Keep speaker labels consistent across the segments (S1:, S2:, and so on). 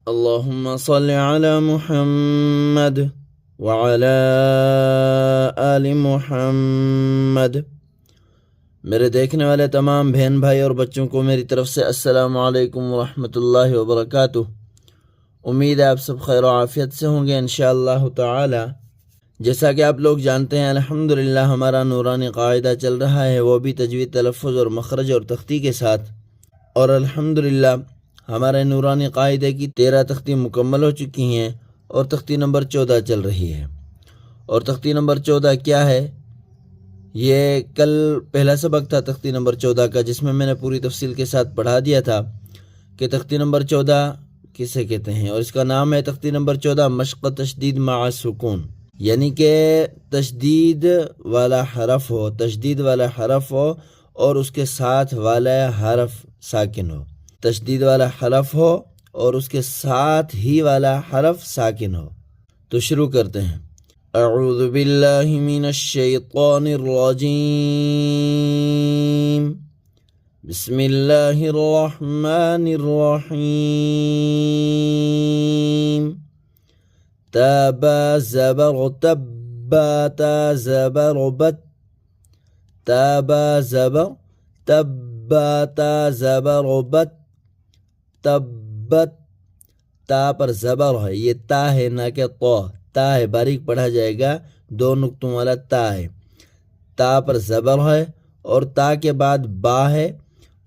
S1: اللهم صل على محمد وعلى آل محمد۔ میرے دیکھنے والے تمام بہن بھائی اور بچوں کو میری طرف سے السلام علیکم ورحمۃ اللہ وبرکاتہ۔ امید ہے آپ سب خیر و عافیت سے ہوں گے انشاءاللہ تعالی۔ جیسا کہ آپ لوگ جانتے ہیں الحمدللہ ہمارا نورانی قاعدہ چل رہا ہے، وہ بھی تجوید، تلفظ اور مخرج اور تختی کے ساتھ، اور الحمدللہ ہمارے نورانی قاعدے کی 13 تختی مکمل ہو چکی ہیں اور تختی نمبر 14 چل رہی ہے۔ اور تختی نمبر 14 کیا ہے؟ یہ کل پہلا سبق تھا تختی نمبر 14 کا، جس میں میں نے پوری تفصیل کے ساتھ پڑھا دیا تھا کہ تختی نمبر 14 کسے کہتے ہیں، اور اس کا نام ہے تختی نمبر 14 مشق تشدید مع سکون، یعنی کہ تشدید والا حرف ہو، تشدید والا حرف ہو اور اس کے ساتھ والا حرف ساکن ہو، تشدید والا حرف ہو اور اس کے ساتھ ہی والا حرف ساکن ہو۔ تو شروع کرتے ہیں۔ اعوذ باللہ من الشیطان الرجیم، بسم اللہ الرحمن الرحیم۔ تابا زبر تبا تا زبر بت، تابا زبر تبا تا زبر بت، تبت، تا پر زبر ہے، یہ تا ہے نہ کہ طا، تا ہے، باریک پڑھا جائے گا، 2 نقطوں والا تا ہے، تا پر زبر ہے، اور تا کے بعد با ہے،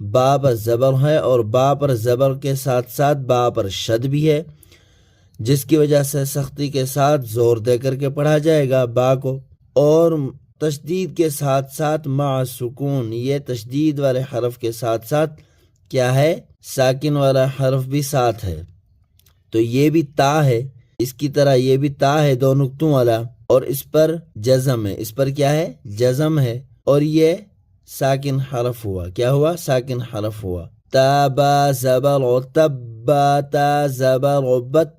S1: با پر زبر ہے، اور با پر زبر کے ساتھ ساتھ با پر شد بھی ہے، جس کی وجہ سے سختی کے ساتھ زور دے کر کے پڑھا جائے گا با کو، اور تشدید کے ساتھ ساتھ مع سکون، یہ تشدید والے حرف کے ساتھ ساتھ کیا ہے؟ ساکن والا حرف بھی ساتھ ہے۔ تو یہ بھی تا ہے، اس کی طرح یہ بھی تا ہے 2 نقطوں والا، اور اس پر جزم ہے، اس پر کیا ہے؟ جزم ہے، اور یہ ساکن حرف ہوا، کیا ہوا؟ ساکن حرف ہوا۔ تابا زبر تبا تا زبر بت،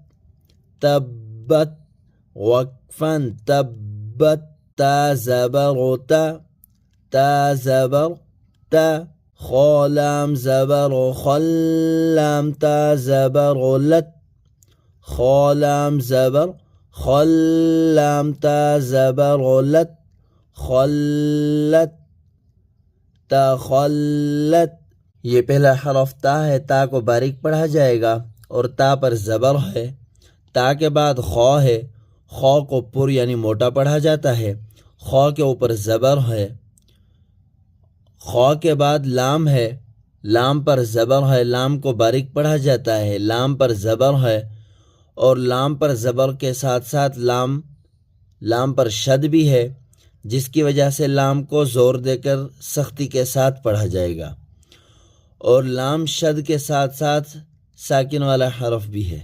S1: تبت، وقفاً تبت تا زبر تا، تا زبر تا، خالام زبر خلام تا زبر لت، خالام زبر خلام تا زبر لت، خلت، تخلت۔ یہ پہلا حرف تا ہے، تا کو باریک پڑھا جائے گا اور تا پر زبر ہے، تا کے بعد خا ہے، خا کو پر یعنی موٹا پڑھا جاتا ہے، خا کے اوپر زبر ہے، خا کے بعد لام ہے، لام پر زبر ہے، لام کو باریک پڑھا جاتا ہے، لام پر زبر ہے، اور لام پر زبر کے ساتھ ساتھ لام پر شد بھی ہے، جس کی وجہ سے لام کو زور دے کر سختی کے ساتھ پڑھا جائے گا، اور لام شد کے ساتھ ساتھ ساکن والا حرف بھی ہے،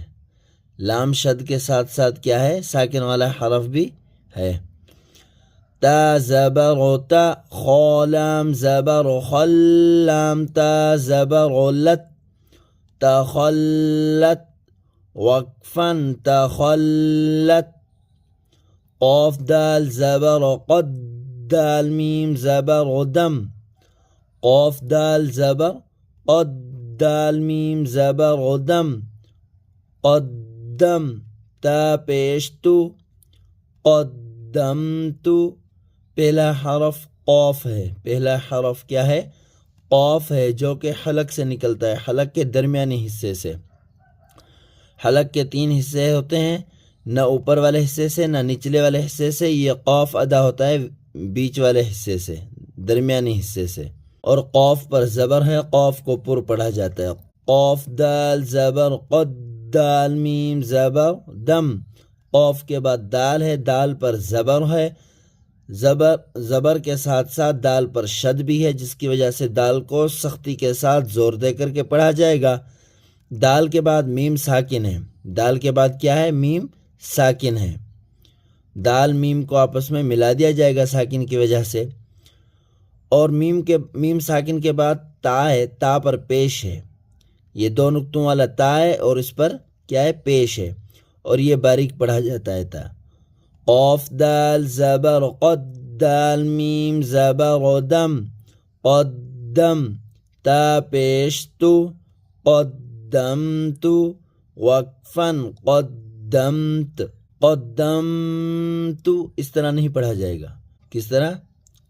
S1: لام شد کے ساتھ ساتھ کیا ہے؟ ساکن والا حرف بھی ہے۔ تا زبر تا، خالام زبر خلام تا زبر لت، تخلت، وقفاً تخلت۔ قاف دال زبر قد، دال میم زبر دم، قاف دال زبر قد، دال میم زبر دم، قدم، تا پیش تو، قدمتو۔ پہلا حرف قاف ہے، پہلا حرف کیا ہے؟ قاف ہے، جو کہ حلق سے نکلتا ہے، حلق کے درمیانی حصے سے۔ حلق کے 3 حصے ہوتے ہیں، نہ اوپر والے حصے سے نہ نچلے والے حصے سے، یہ قاف ادا ہوتا ہے بیچ والے حصے سے، درمیانی حصے سے، اور قاف پر زبر ہے، قاف کو پر پڑھا جاتا ہے۔ قاف دال زبر قد، دال میم زبر دم، قاف کے بعد دال ہے، دال پر زبر ہے، زبر کے ساتھ ساتھ دال پر شد بھی ہے، جس کی وجہ سے دال کو سختی کے ساتھ زور دے کر کے پڑھا جائے گا۔ دال کے بعد میم ساکن ہے، دال کے بعد کیا ہے؟ میم ساکن ہے، دال میم کو آپس میں ملا دیا جائے گا ساکن کی وجہ سے، اور میم ساکن کے بعد تا ہے، تا پر پیش ہے، یہ 2 نقطوں والا تا ہے اور اس پر کیا ہے؟ پیش ہے، اور یہ باریک پڑھا جاتا ہے تا۔ قاف دال زبر قد، دال میم زبر دم، قدم، تا پیش تو، قدمتو، وقفن قدمت قدمت اس طرح نہیں پڑھا جائے گا. کس طرح؟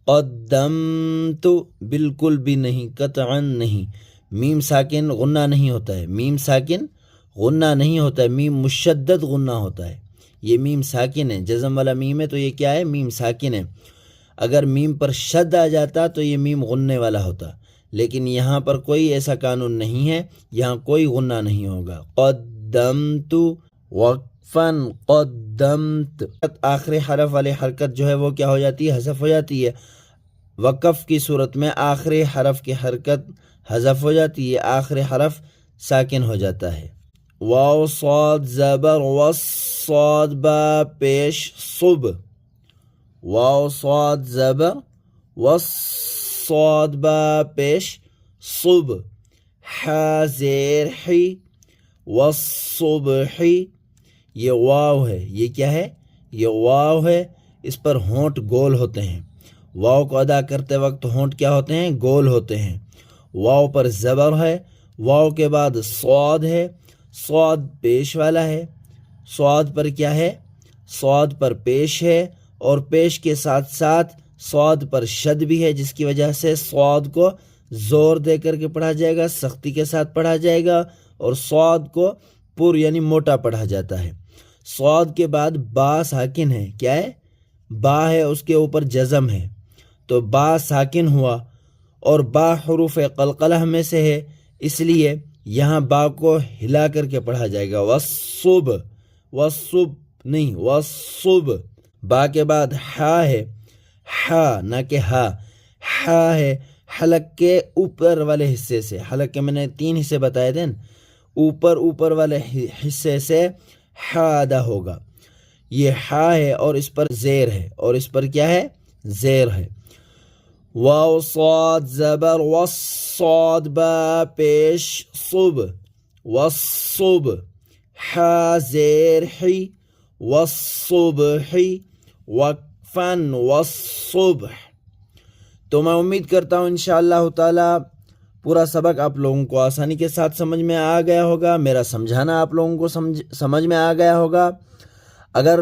S1: قدمت بالکل بھی نہیں، قطعا نہیں. میم ساکن غنہ نہیں ہوتا ہے، میم ساکن غنہ نہیں ہوتا ہے، میم مشدد غنہ ہوتا ہے. یہ میم ساکن ہے، جزم والا میم ہے تو یہ کیا ہے؟ میم ساکن ہے. اگر میم پر شد آ جاتا تو یہ میم غننے والا ہوتا، لیکن یہاں پر کوئی ایسا قانون نہیں ہے، یہاں کوئی غنہ نہیں ہوگا. قدمت وقفن قدمت. آخری حرف والی حرکت جو ہے وہ کیا ہو جاتی ہے؟ حذف ہو جاتی ہے. وقف کی صورت میں آخری حرف کی حرکت حذف ہو جاتی ہے، آخری حرف ساکن ہو جاتا ہے. واو صاد زبر وص صاد با پیش صب. واو صاد زبر وص صاد با پیش صب. ح زیر حی والصبحی. یہ واو ہے، یہ کیا ہے؟ یہ واو ہے. اس پر ہونٹ گول ہوتے ہیں. واو کو ادا کرتے وقت ہونٹ کیا ہوتے ہیں؟ گول ہوتے ہیں. واو پر زبر ہے، واو کے بعد صاد ہے، صاد پیش والا ہے. صاد پر کیا ہے؟ صاد پر پیش ہے، اور پیش کے ساتھ ساتھ صاد پر شد بھی ہے، جس کی وجہ سے صاد کو زور دے کر کے پڑھا جائے گا، سختی کے ساتھ پڑھا جائے گا، اور صاد کو پر یعنی موٹا پڑھا جاتا ہے. صاد کے بعد با ساکن ہے. کیا ہے؟ با ہے، اس کے اوپر جزم ہے، تو با ساکن ہوا، اور با حروف قلقلہ میں سے ہے، اس لیے یہاں با کو ہلا کر کے پڑھا جائے گا. والصب، والصب نہیں، والصب. با کے بعد ہا ہے، ہا نہ کہ ہا. ہا ہے حلق کے اوپر والے حصے سے. حلق کے میں نے 3 حصے بتائے تھے، اوپر والے حصے سے ہا ادا ہوگا. یہ ہا ہے، اور اس پر زیر ہے، اور اس پر کیا ہے؟ زیر ہے. واو صاد زبر والصاد با پیش صب والصب. ح زیر حی والصبحی وقفن والصبح. تو میں امید کرتا ہوں انشاءاللہ تعالی پورا سبق آپ لوگوں کو آسانی کے ساتھ سمجھ میں آ گیا ہوگا، میرا سمجھانا آپ لوگوں کو سمجھ میں آ گیا ہوگا. اگر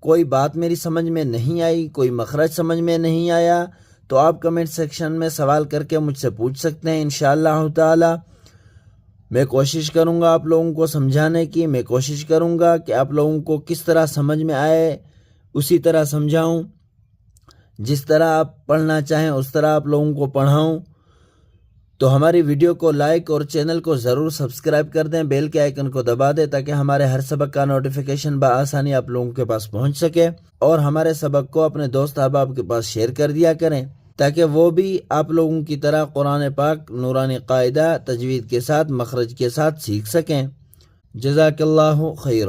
S1: کوئی بات میری سمجھ میں نہیں آئی، کوئی مخرج سمجھ میں نہیں آیا، تو آپ کمنٹ سیکشن میں سوال کر کے مجھ سے پوچھ سکتے ہیں. انشاءاللہ تعالی میں کوشش کروں گا آپ لوگوں کو سمجھانے کی. میں کوشش کروں گا کہ آپ لوگوں کو کس طرح سمجھ میں آئے اسی طرح سمجھاؤں، جس طرح آپ پڑھنا چاہیں اس طرح آپ لوگوں کو پڑھاؤں. تو ہماری ویڈیو کو لائک اور چینل کو ضرور سبسکرائب کر دیں، بیل کے آئیکن کو دبا دیں تاکہ ہمارے ہر سبق کا نوٹیفیکیشن بآسانی آپ لوگوں کے پاس پہنچ سکے، اور ہمارے سبق کو اپنے دوست احباب کے پاس شیئر کر دیا کریں تاکہ وہ بھی آپ لوگوں کی طرح قرآن پاک نورانی قاعدہ تجوید کے ساتھ مخرج کے ساتھ سیکھ سکیں. جزاک اللہ خیرہ.